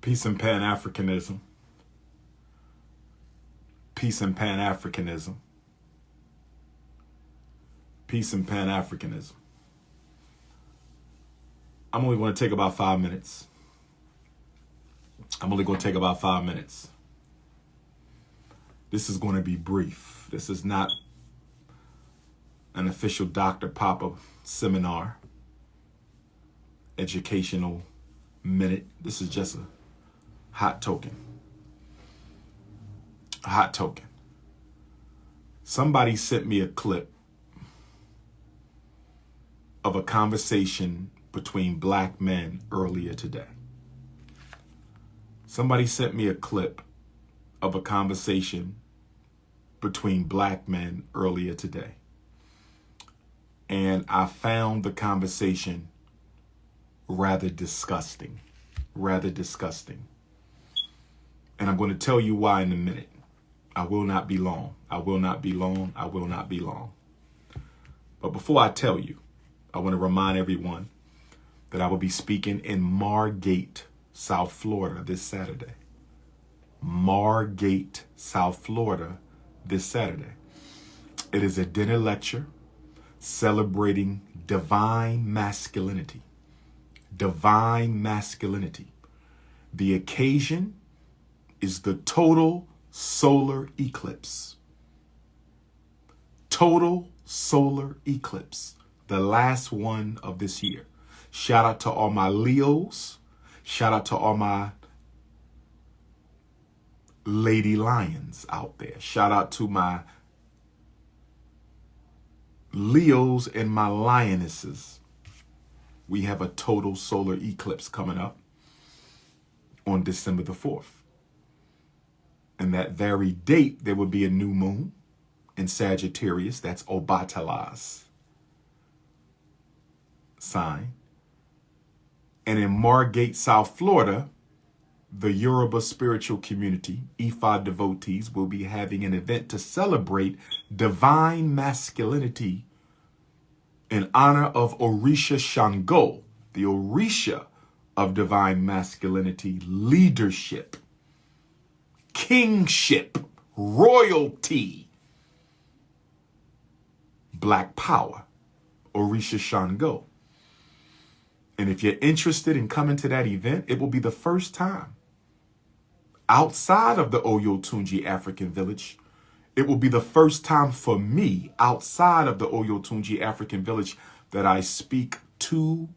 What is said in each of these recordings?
Peace and Pan-Africanism. Peace and Pan-Africanism. Peace and Pan-Africanism. I'm only going to take about 5 minutes. This is going to be brief. This is not an official Dr. Papa seminar, educational minute. This is just a hot token. A hot token. Somebody sent me a clip of a conversation between black men earlier today. Somebody sent me a clip of a conversation between black men earlier today. And I found the conversation rather disgusting. And I'm going to tell you why in a minute. I will not be long. But before I tell you, I want to remind everyone that I will be speaking in Margate, South Florida this Saturday. Margate, South Florida this Saturday. It is a dinner lecture celebrating divine masculinity. Divine masculinity. The occasion is the total solar eclipse. Total solar eclipse. The last one of this year. Shout out to all my Leos. Shout out to all my Lady Lions out there. Shout out to my Leos and my Lionesses. We have a total solar eclipse coming up on December the 4th. And that very date, there will be a new moon in Sagittarius. That's Obatala's sign. And in Margate, South Florida, the Yoruba spiritual community, Ifa devotees, will be having an event to celebrate divine masculinity in honor of Orisha Shango, the Orisha of divine masculinity, leadership, kingship, royalty, black power, Orisha Shango. And if you're interested in coming to that event, it will be the first time outside of the Oyotunji African village. It will be the first time for me outside of the Oyotunji African village that I speak to,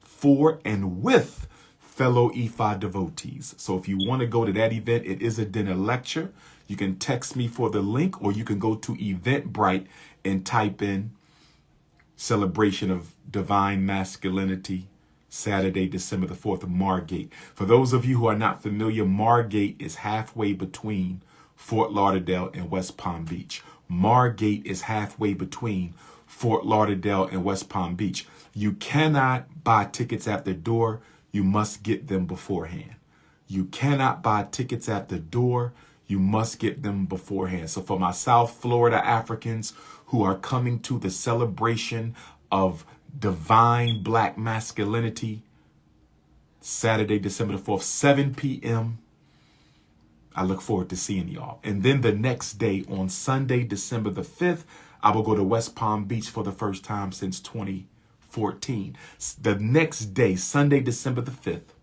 for, and with fellow Ifa devotees. So if you want to go to that event, it is a dinner lecture. You can text me for the link, or you can go to Eventbrite and type in celebration of divine masculinity, Saturday, December the 4th, Margate. For those of you who are not familiar, Margate is halfway between Fort Lauderdale and West Palm Beach. Margate is halfway between Fort Lauderdale and West Palm Beach. You cannot buy tickets at the door. You must get them beforehand. You cannot buy tickets at the door. You must get them beforehand. So for my South Florida Africans who are coming to the celebration of divine black masculinity, Saturday, December the 4th, 7 p.m., I look forward to seeing y'all. And then the next day, on Sunday, December the 5th, I will go to West Palm Beach for the first time since 2014. The next day, Sunday, December the 5th,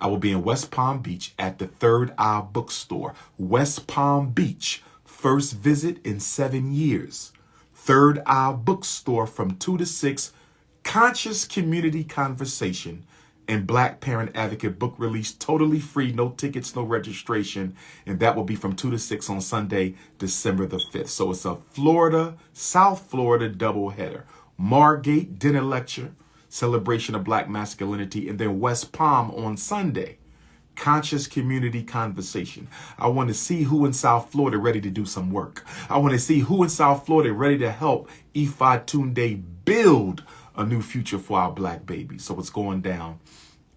I will be in West Palm Beach at the Third Eye Bookstore. West Palm Beach, first visit in 7 years. Third Eye Bookstore from 2 to 6, conscious community conversation and Black Parent Advocate book release, totally free, no tickets, no registration. And that will be from 2 to 6 on Sunday, December the 5th. So it's a Florida, South Florida doubleheader. Margate dinner lecture, celebration of black masculinity, and then West Palm on Sunday, conscious community conversation. I want to see who in South Florida ready to do some work. I want to see who in South Florida ready to help Ifa Tunde build a new future for our black babies. So it's going down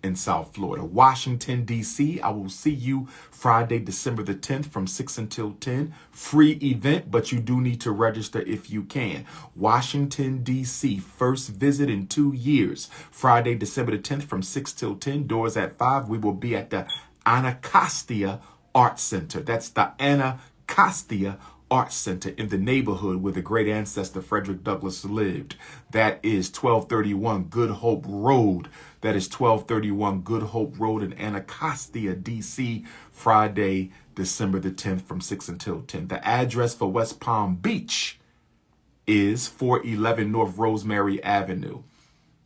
in South Florida. Washington, D.C., I will see you Friday, December the 10th from 6 until 10. Free event, but you do need to register if you can. Washington, D.C., first visit in 2 years. Friday, December the 10th from 6 till 10. Doors at 5. We will be at the Anacostia Art Center. That's the Anacostia Art Center in the neighborhood where the great ancestor Frederick Douglass lived. That is 1231 Good Hope Road. That is 1231 Good Hope Road in Anacostia, D.C., Friday, December the 10th from 6 until 10. The address for West Palm Beach is 411 North Rosemary Avenue.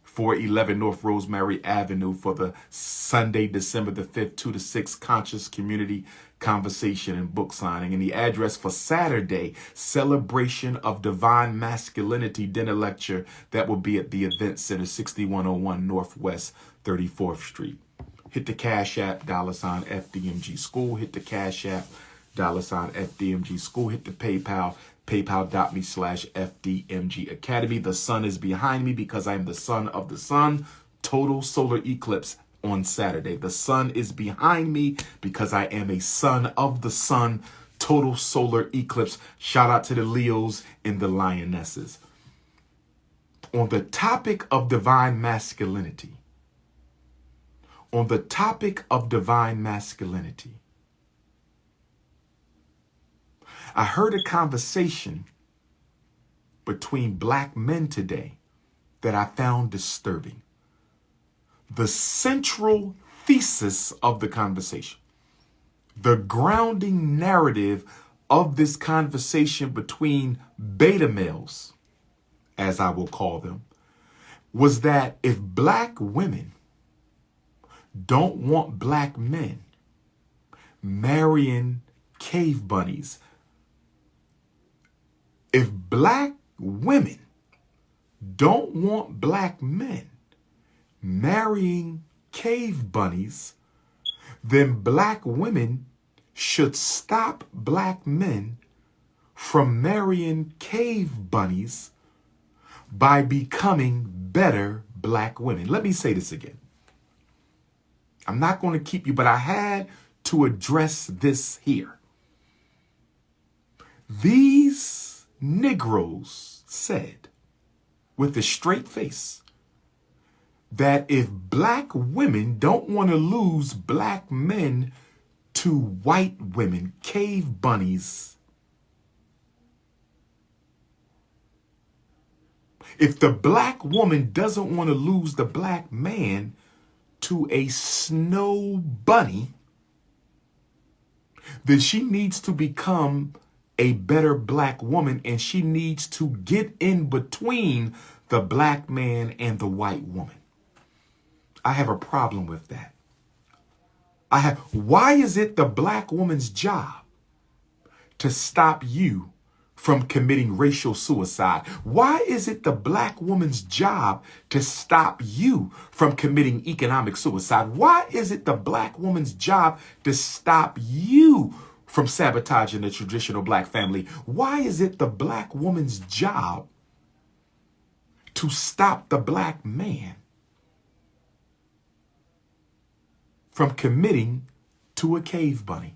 411 North Rosemary Avenue for the Sunday, December the 5th, 2 to 6 Conscious Community Conversation and Book Signing. And the address for Saturday, Celebration of Divine Masculinity Dinner Lecture. That will be at the Event Center, 6101 Northwest 34th Street. Hit the Cash App, $ FDMG School. Hit the Cash App, $ FDMG School. Hit the PayPal, paypal.me/FDMG Academy. The sun is behind me because I am the son of the sun. Total solar eclipse on Saturday. The sun is behind me because I am a son of the sun. Total solar eclipse. Shout out to the Leos and the Lionesses. On the topic of divine masculinity, I heard a conversation between black men today that I found disturbing. The central thesis of the conversation, the grounding narrative of this conversation between beta males, as I will call them, was that if black women don't want black men marrying cave bunnies, if black women don't want black men marrying cave bunnies, then black women should stop black men from marrying cave bunnies by becoming better black women. Let me say this again. I'm not going to keep you, but I had to address this here. These Negroes said with a straight face that if black women don't want to lose black men to white women, cave bunnies, if the black woman doesn't want to lose the black man to a snow bunny, then she needs to become a better black woman, and she needs to get in between the black man and the white woman. I have a problem with that. Why is it the black woman's job to stop you from committing racial suicide? Why is it the black woman's job to stop you from committing economic suicide? Why is it the black woman's job to stop you from sabotaging the traditional black family? Why is it the black woman's job to stop the black man from committing to a cave bunny?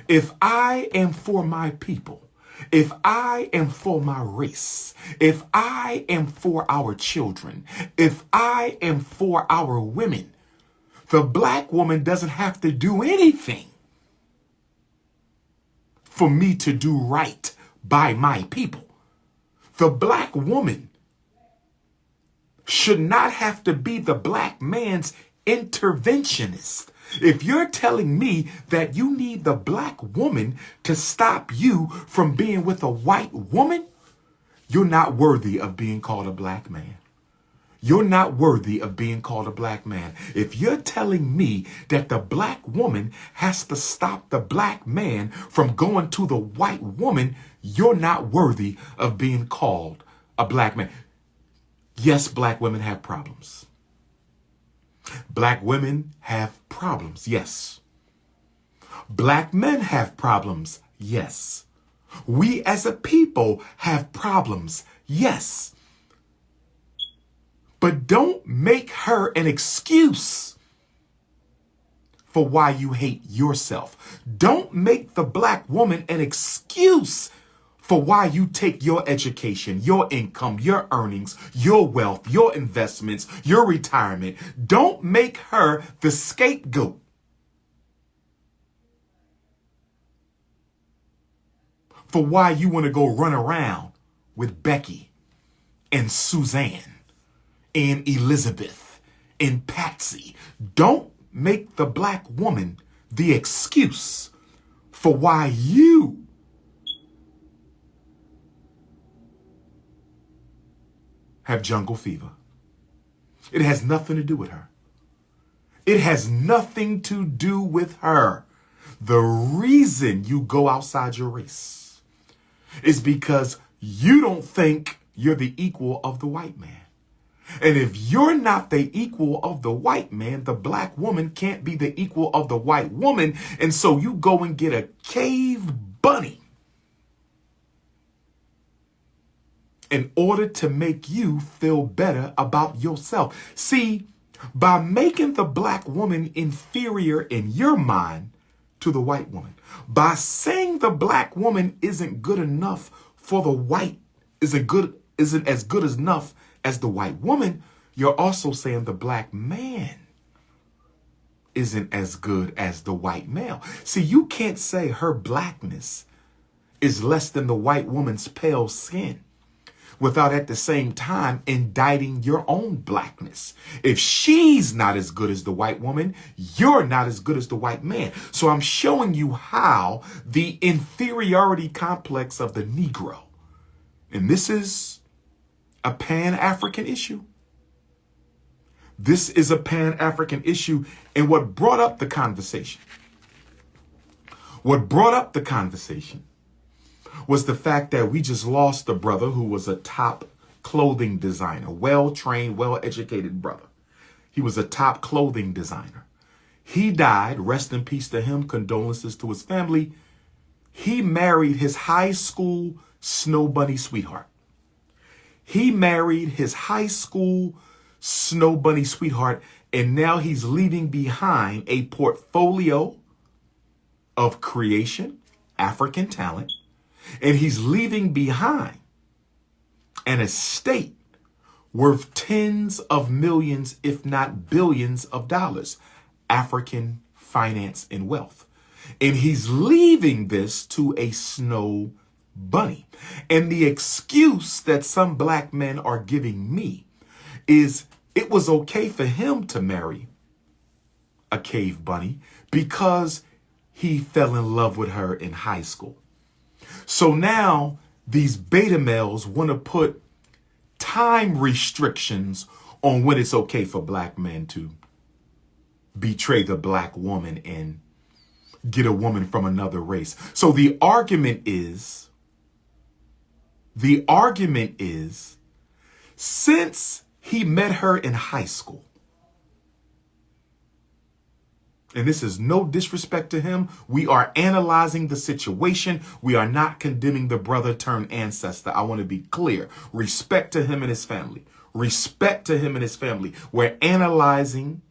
If I am for my people, if I am for my race, if I am for our children, if I am for our women, the black woman doesn't have to do anything for me to do right by my people. The black woman should not have to be the black man's interventionist. If you're telling me that you need the black woman to stop you from being with a white woman, you're not worthy of being called a black man. You're not worthy of being called a black man. If you're telling me that the black woman has to stop the black man from going to the white woman, you're not worthy of being called a black man. Yes, black women have problems. Black women have problems, yes. Black men have problems, yes. We as a people have problems, yes. But don't make her an excuse for why you hate yourself. Don't make the black woman an excuse for why you take your education, your income, your earnings, your wealth, your investments, your retirement. Don't make her the scapegoat for why you want to go run around with Becky and Suzanne and Elizabeth and Patsy. Don't make the black woman the excuse for why you have jungle fever. It has nothing to do with her. It has nothing to do with her. The reason you go outside your race is because you don't think you're the equal of the white man. And if you're not the equal of the white man, the black woman can't be the equal of the white woman. And so you go and get a cave bunny in order to make you feel better about yourself. See, by making the black woman inferior in your mind to the white woman, by saying the black woman isn't good enough for the white, isn't as good enough as the white woman, you're also saying the black man isn't as good as the white male. See, you can't say her blackness is less than the white woman's pale skin without at the same time indicting your own blackness. If she's not as good as the white woman, you're not as good as the white man. So I'm showing you how the inferiority complex of the Negro, and this is a Pan-African issue. This is a Pan-African issue. And what brought up the conversation was the fact that we just lost a brother who was a top clothing designer, well-trained, well-educated brother. He was a top clothing designer. He died, rest in peace to him, condolences to his family. He married his high school snow bunny sweetheart. He married his high school snow bunny sweetheart, and now he's leaving behind a portfolio of creation, African talent, and he's leaving behind an estate worth tens of millions, if not billions of dollars, African finance and wealth. And he's leaving this to a snow bunny. And the excuse that some black men are giving me is it was okay for him to marry a cave bunny because he fell in love with her in high school. So now these beta males want to put time restrictions on when it's okay for black men to betray the black woman and get a woman from another race. So the argument is, since he met her in high school, and this is no disrespect to him, we are analyzing the situation. We are not condemning the brother turned ancestor. I want to be clear. Respect to him and his family. Respect to him and his family. We're analyzing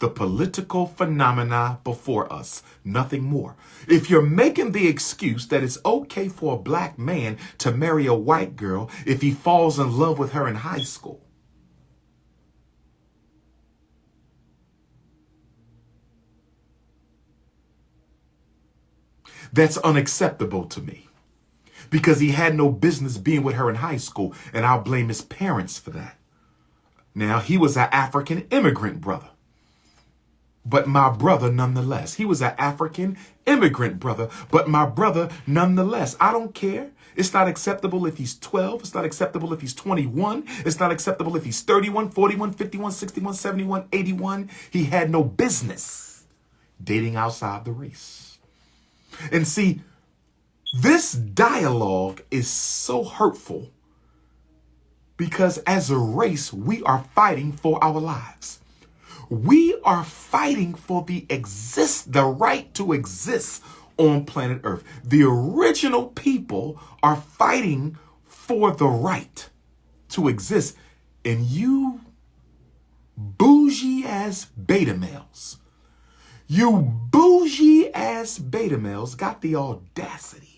the political phenomena before us, nothing more. If you're making the excuse that it's okay for a black man to marry a white girl if he falls in love with her in high school, that's unacceptable to me, because he had no business being with her in high school, and I'll blame his parents for that. Now, he was an African immigrant brother, but my brother nonetheless. He was an African immigrant brother, but my brother nonetheless. I don't care. It's not acceptable if he's 12. It's not acceptable if he's 21. It's not acceptable if he's 31, 41, 51, 61, 71, 81. He had no business dating outside the race. And see, this dialogue is so hurtful because as a race, we are fighting for our lives. We are fighting for the right to exist on planet Earth. The original people are fighting for the right to exist. And you bougie ass beta males, You bougie ass beta males got the audacity.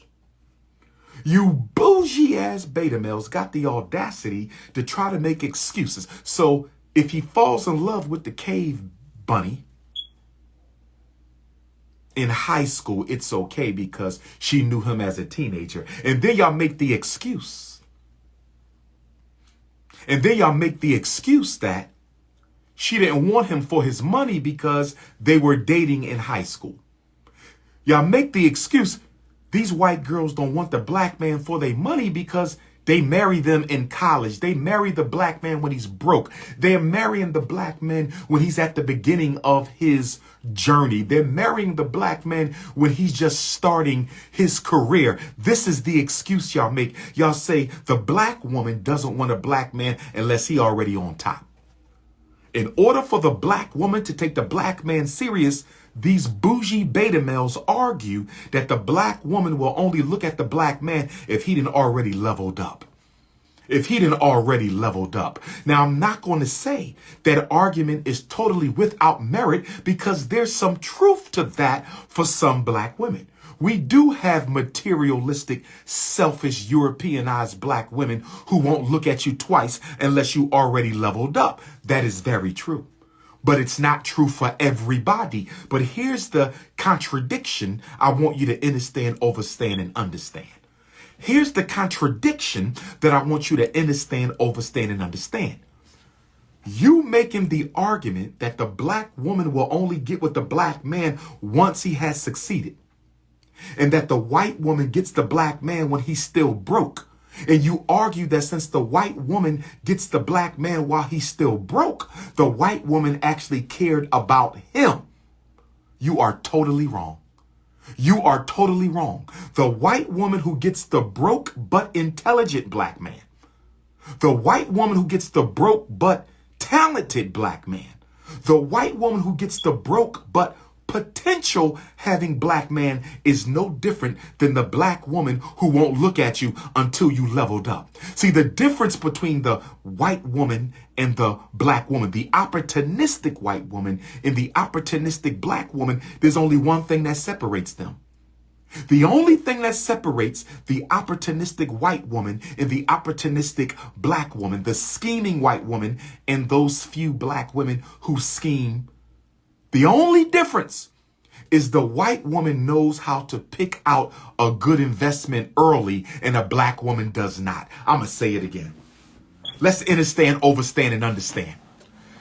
You bougie ass beta males got the audacity to try to make excuses. So if he falls in love with the cave bunny in high school, it's okay because she knew him as a teenager. And then y'all make the excuse. And then y'all make the excuse that she didn't want him for his money because they were dating in high school. Y'all make the excuse these white girls don't want the black man for their money because they marry them in college. They marry the black man when he's broke. They're marrying the black man when he's at the beginning of his journey. They're marrying the black man when he's just starting his career. This is the excuse y'all make. Y'all say the black woman doesn't want a black man unless he already on top. In order for the black woman to take the black man serious, these bougie beta males argue that the black woman will only look at the black man if he didn't already leveled up. If he didn't already leveled up. Now, I'm not going to say that argument is totally without merit because there's some truth to that for some black women. We do have materialistic, selfish, Europeanized black women who won't look at you twice unless you already leveled up. That is very true. But it's not true for everybody. But here's the contradiction I want you to understand, overstand, and understand. Here's the contradiction that I want you to understand, overstand, and understand. You making the argument that the black woman will only get with the black man once he has succeeded. And that the white woman gets the black man when he's still broke. And you argue that since the white woman gets the black man while he's still broke, the white woman actually cared about him. You are totally wrong. You are totally wrong. The white woman who gets the broke but intelligent black man. The white woman who gets the broke but talented black man. The white woman who gets the broke but potential having black man is no different than the black woman who won't look at you until you leveled up. See, the difference between the white woman and the black woman, the opportunistic white woman and the opportunistic black woman, there's only one thing that separates them. The only thing that separates the opportunistic white woman and the opportunistic black woman, the scheming white woman and those few black women who scheme, the only difference is the white woman knows how to pick out a good investment early and a black woman does not. I'm going to say it again. Let's understand, overstand, and understand.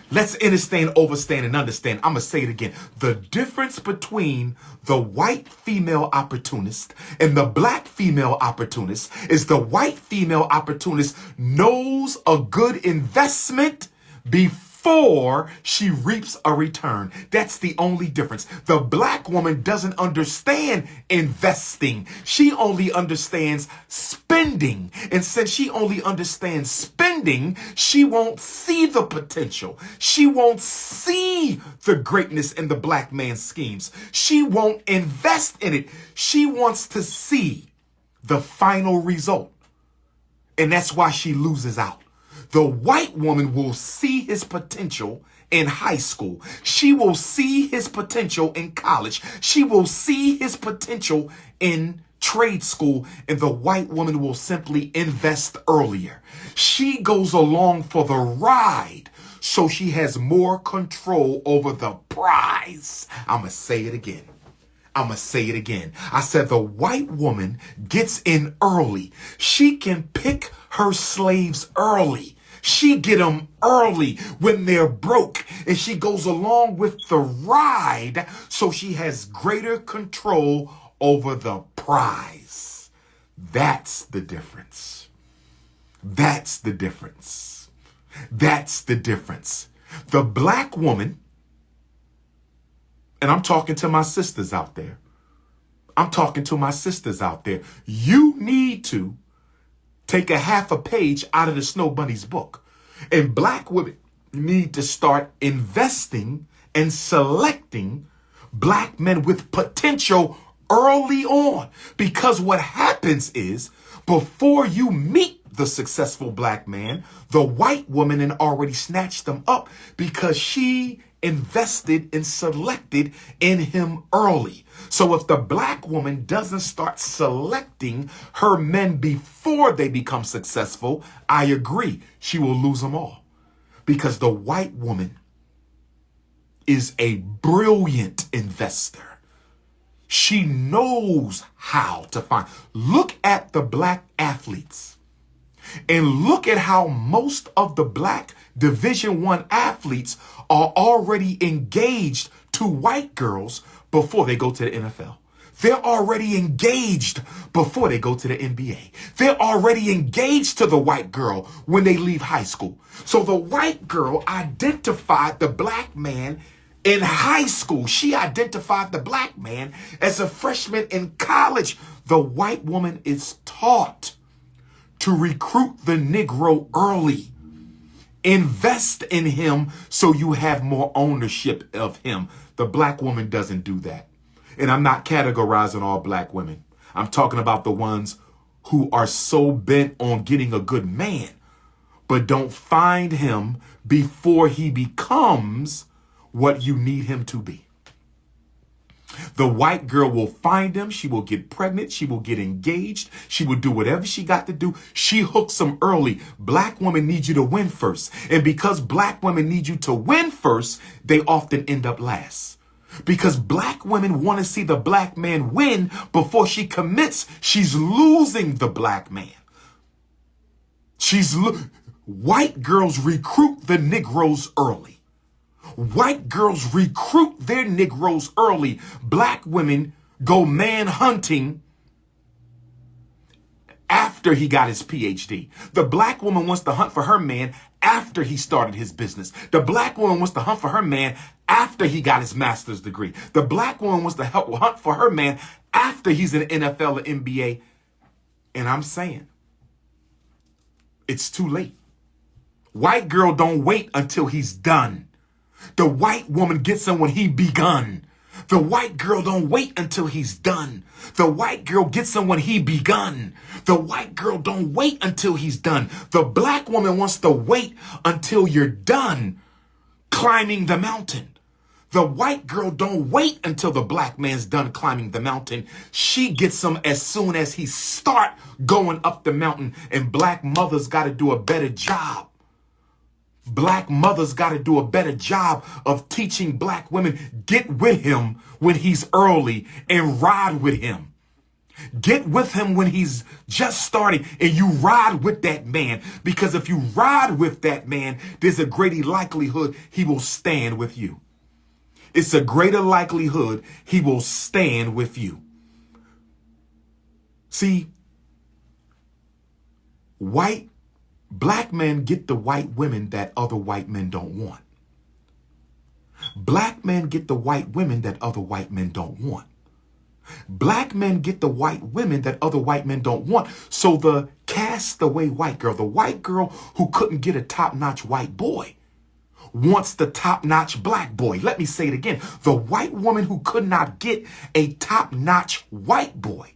Let's understand, overstand, and understand. I'm going to say it again. The difference between the white female opportunist and the black female opportunist is the white female opportunist knows a good investment before she reaps a return. That's the only difference. The black woman doesn't understand investing. She only understands spending. And since she only understands spending, she won't see the potential. She won't see the greatness in the black man's schemes. She won't invest in it. She wants to see the final result. And that's why she loses out. The white woman will see his potential in high school. She will see his potential in college. She will see his potential in trade school. And the white woman will simply invest earlier. She goes along for the ride so she has more control over the prize. I'm going to say it again. I'm going to say it again. I said the white woman gets in early. She can pick her slaves early. She get them early when they're broke, and she goes along with the ride so she has greater control over the prize. That's the difference. That's the difference. That's the difference. The black woman, and I'm talking to my sisters out there. I'm talking to my sisters out there. You need to take a half a page out of the Snow Bunny's book. And black women need to start investing and selecting black men with potential early on. Because what happens is, before you meet the successful black man, the white woman had already snatched them up because she invested and selected in him early. So if the black woman doesn't start selecting her men before they become successful, I agree, she will lose them all. Because the white woman is a brilliant investor. She knows how to find. Look at the black athletes and look at how most of the black Division I athletes are already engaged to white girls before they go to the NFL. They're already engaged before they go to the NBA. They're already engaged to the white girl when they leave high school. So the white girl identified the black man in high school. She identified the black man as a freshman in college. The white woman is taught to recruit the Negro early. Invest in him so you have more ownership of him. The black woman doesn't do that. And I'm not categorizing all black women. I'm talking about the ones who are so bent on getting a good man, but don't find him before he becomes what you need him to be. The white girl will find him. She will get pregnant. She will get engaged. She will do whatever she got to do. She hooks him early. Black women need you to win first. And because black women need you to win first, they often end up last. Because black women want to see the black man win before she commits. She's losing the black man. White girls recruit the Negroes early. White girls recruit their Negroes early. Black women go man hunting after he got his PhD. The black woman wants to hunt for her man after he started his business. The black woman wants to hunt for her man after he got his master's degree. The black woman wants to hunt for her man after he's in the NFL or NBA. And I'm saying, it's too late. White girl don't wait until he's done. The white woman gets him when he begun. The white girl don't wait until he's done. The white girl gets him when he begun. The white girl don't wait until he's done. The black woman wants to wait until you're done climbing the mountain. The white girl don't wait until the black man's done climbing the mountain. She gets him as soon as he start going up the mountain. And black mothers got to do a better job. Black mothers got to do a better job of teaching black women, get with him when he's early and ride with him. Get with him when he's just starting and you ride with that man. Because if you ride with that man, there's a greater likelihood he will stand with you. It's a greater likelihood he will stand with you. See, black men get the white women that other white men don't want. Black men get the white women that other white men don't want. Black men get the white women that other white men don't want. So the castaway white girl, the white girl who couldn't get a top-notch white boy, wants the top-notch black boy. Let me say it again. The white woman who could not get a top-notch white boy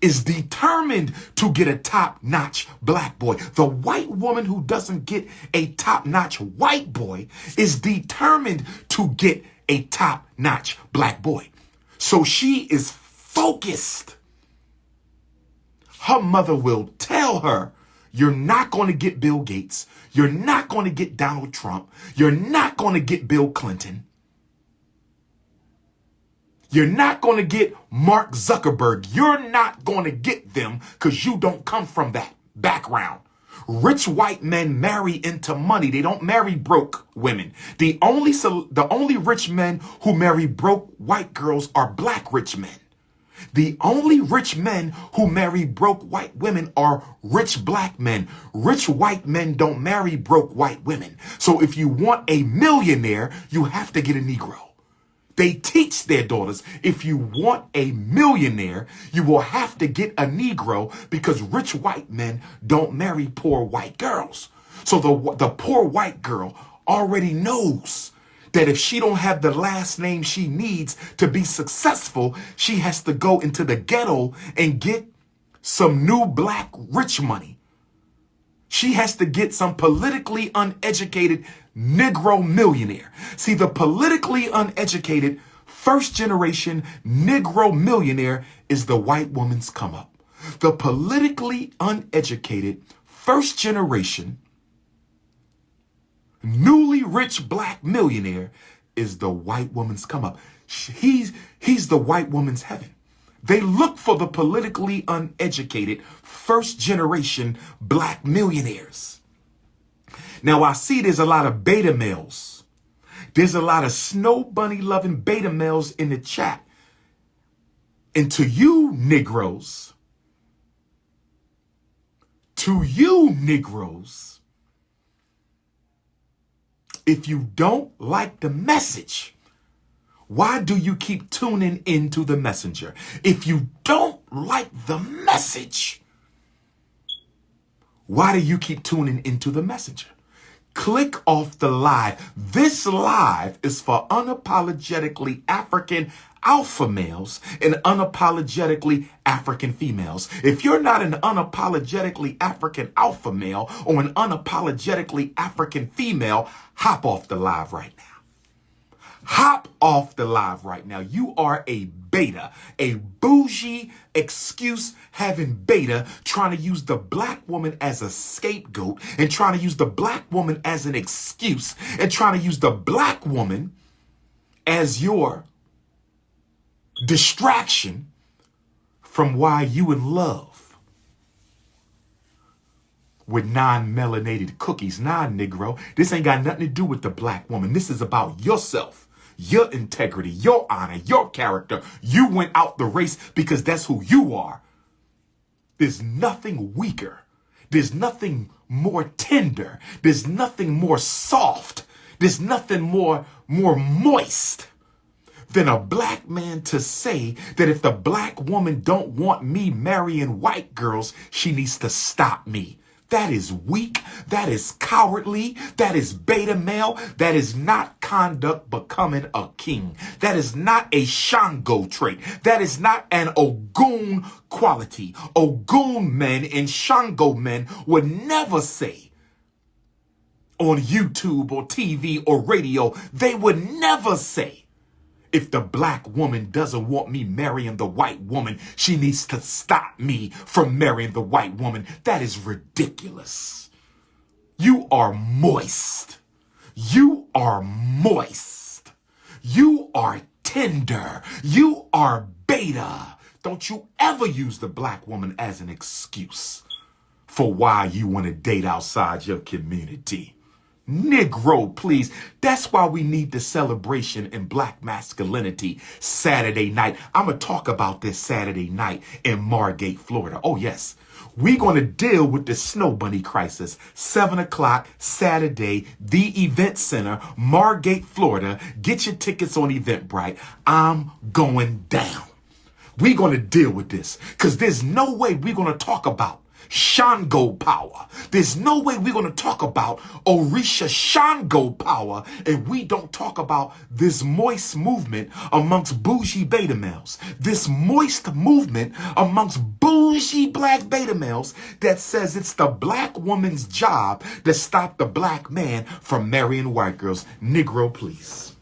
is determined to get a top-notch black boy. The white woman who doesn't get a top-notch white boy is determined to get a top-notch black boy. So she is focused. Her mother will tell her, you're not going to get Bill Gates. You're not going to get Donald Trump. You're not going to get Bill Clinton. You're not going to get Mark Zuckerberg. You're not going to get them because you don't come from that background. Rich white men marry into money. They don't marry broke women. The only rich men who marry broke white girls are black rich men. The only rich men who marry broke white women are rich black men. Rich white men don't marry broke white women. So if you want a millionaire, you have to get a Negro. They teach their daughters, if you want a millionaire, you will have to get a Negro because rich white men don't marry poor white girls. So the poor white girl already knows that if she don't have the last name she needs to be successful, she has to go into the ghetto and get some new black rich money She has to get some politically uneducated Negro millionaire. See, the politically uneducated first generation Negro millionaire is the white woman's come up. The politically uneducated first generation newly rich black millionaire is the white woman's come up. He's the white woman's heaven. They look for the politically uneducated first generation black millionaires. Now I see there's a lot of beta males. There's a lot of snow bunny loving beta males in the chat. And to you Negroes, if you don't like the message, why do you keep tuning into the messenger? If you don't like the message, why do you keep tuning into the messenger? Click off the live. This live is for unapologetically African alpha males and unapologetically African females. If you're not an unapologetically African alpha male or an unapologetically African female, hop off the live right now. Hop off the live right now. You are a beta, a bougie excuse having beta, trying to use the black woman as a scapegoat and trying to use the black woman as an excuse and trying to use the black woman as your distraction from why you in love with non-melanated cookies. Nah, Negro, this ain't got nothing to do with the black woman. This is about yourself, your integrity, your honor, your character. You went out the race because that's who you are. There's nothing weaker. There's nothing more tender. There's nothing more soft. There's nothing more moist than a black man to say that if the black woman don't want me marrying white girls, she needs to stop me. That is weak. That is cowardly. That is beta male. That is not conduct becoming a king. That is not a Shango trait. That is not an Ogun quality. Ogun men and Shango men would never say on YouTube or TV or radio, they would never say, if the black woman doesn't want me marrying the white woman, she needs to stop me from marrying the white woman. That is ridiculous. You are moist. You are moist. You are tender. You are beta. Don't you ever use the black woman as an excuse for why you want to date outside your community. Negro, please. That's why we need the celebration in black masculinity Saturday night. I'm going to talk about this Saturday night in Margate, Florida. Oh, yes. We're going to deal with the snow bunny crisis. 7 o'clock Saturday, the event center, Margate, Florida. Get your tickets on Eventbrite. I'm going down. We're going to deal with this because there's no way we're going to talk about Shango power. There's no way we're going to talk about Orisha Shango power and we don't talk about this moist movement amongst bougie beta males. This moist movement amongst bougie black beta males that says it's the black woman's job to stop the black man from marrying white girls. Negro, please.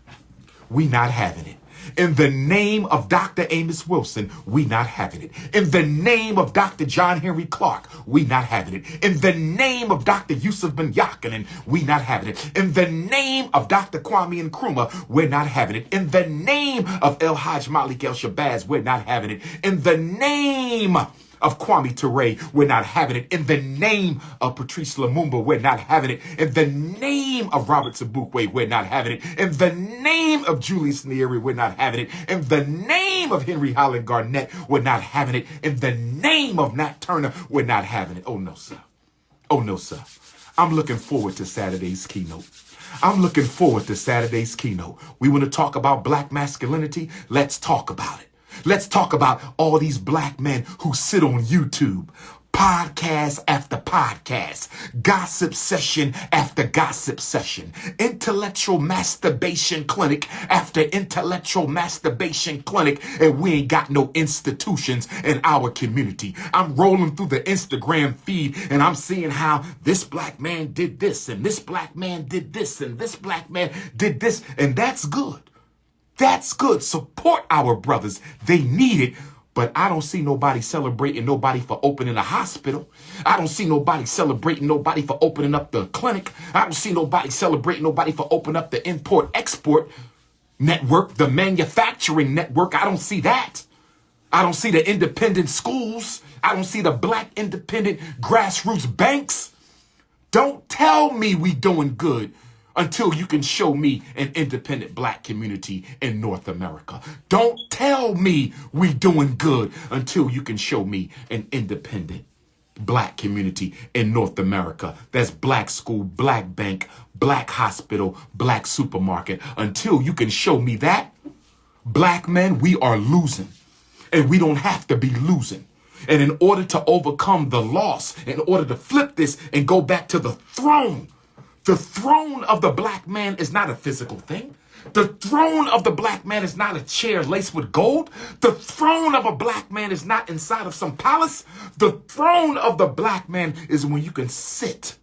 We not having it. In the name of Dr. Amos Wilson, we not having it. In the name of Dr. John Henry Clark, we not having it. In the name of Dr. Yusuf Ben Yakinen, we not having it. In the name of Dr. Kwame Nkrumah, we're not having it. In the name of El Hajj Malik El Shabazz, we're not having it. In the name of Kwame Ture, we're not having it. In the name of Patrice Lumumba, we're not having it. In the name of Robert Sobukwe, we're not having it. In the name of Julius Nyerere, we're not having it. In the name of Henry Highland Garnett, we're not having it. In the name of Nat Turner, we're not having it. Oh, no, sir. Oh, no, sir. I'm looking forward to Saturday's keynote. I'm looking forward to Saturday's keynote. We want to talk about black masculinity. Let's talk about it. Let's talk about all these black men who sit on YouTube Podcast after podcast, gossip session after gossip session, intellectual masturbation clinic after intellectual masturbation clinic, and we ain't got no institutions in our community. I'm rolling through the Instagram feed and I'm seeing how this black man did this and this black man did this and this black man did this, and that's good. That's good. Support our brothers. They need it. But I don't see nobody celebrating nobody for opening a hospital. I don't see nobody celebrating nobody for opening up the clinic. I don't see nobody celebrating nobody for opening up the import-export network, the manufacturing network. I don't see that. I don't see the independent schools. I don't see the black independent grassroots banks. Don't tell me we doing good until you can show me an independent black community in North America. Don't tell me we doing good until you can show me an independent black community in North America. That's black school, black bank, black hospital, black supermarket. Until you can show me that, black men, we are losing. And we don't have to be losing. And in order to overcome the loss, in order to flip this and go back to the throne of the black man is not a physical thing. The throne of the black man is not a chair laced with gold. The throne of a black man is not inside of some palace. The throne of the black man is when you can sit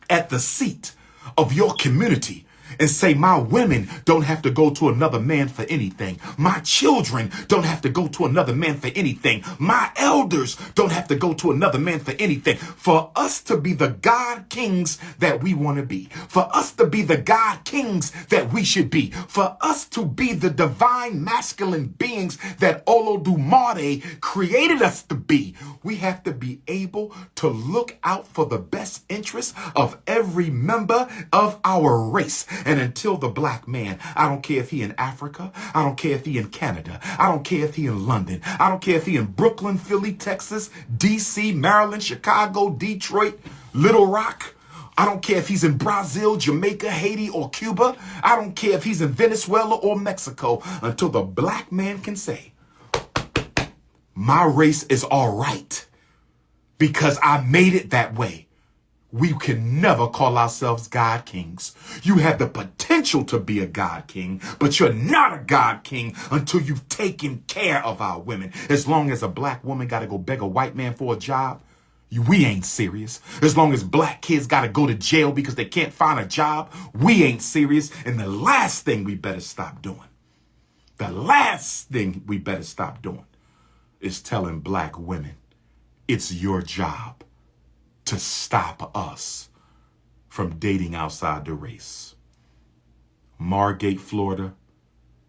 at the seat of your community and say, my women don't have to go to another man for anything. My children don't have to go to another man for anything. My elders don't have to go to another man for anything. For us to be the God kings that we want to be. For us to be the God kings that we should be. For us to be the divine masculine beings that Olodumare created us to be. We have to be able to look out for the best interests of every member of our race. And until the black man, I don't care if he in Africa, I don't care if he in Canada, I don't care if he in London, I don't care if he in Brooklyn, Philly, Texas, DC, Maryland, Chicago, Detroit, Little Rock. I don't care if he's in Brazil, Jamaica, Haiti, or Cuba. I don't care if he's in Venezuela or Mexico, until the black man can say, my race is all right because I made it that way. We can never call ourselves God kings. You have the potential to be a God king, but you're not a God king until you've taken care of our women. As long as a black woman got to go beg a white man for a job, we ain't serious. As long as black kids got to go to jail because they can't find a job, we ain't serious. And the last thing we better stop doing, is telling black women, it's your job to stop us from dating outside the race. Margate, Florida,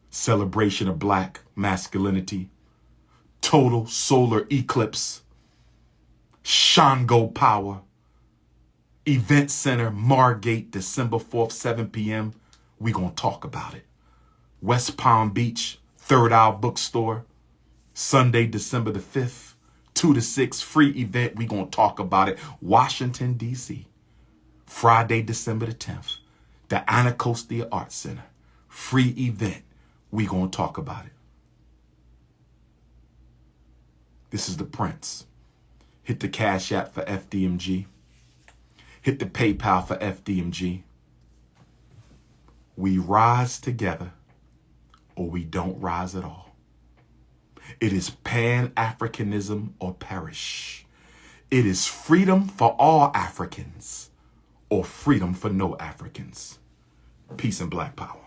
celebration of black masculinity, total solar eclipse, Shango power, event center, Margate, December 4th, 7 p.m. We gonna talk about it. West Palm Beach, Third Eye Bookstore, Sunday, December the 5th. 2 to 6, free event. We going to talk about it. Washington, D.C. Friday, December the 10th. The Anacostia Art Center. Free event. We going to talk about it. This is the Prince. Hit the Cash App for FDMG. Hit the PayPal for FDMG. We rise together or we don't rise at all. It is Pan-Africanism or perish. It is freedom for all Africans or freedom for no Africans. Peace and black power.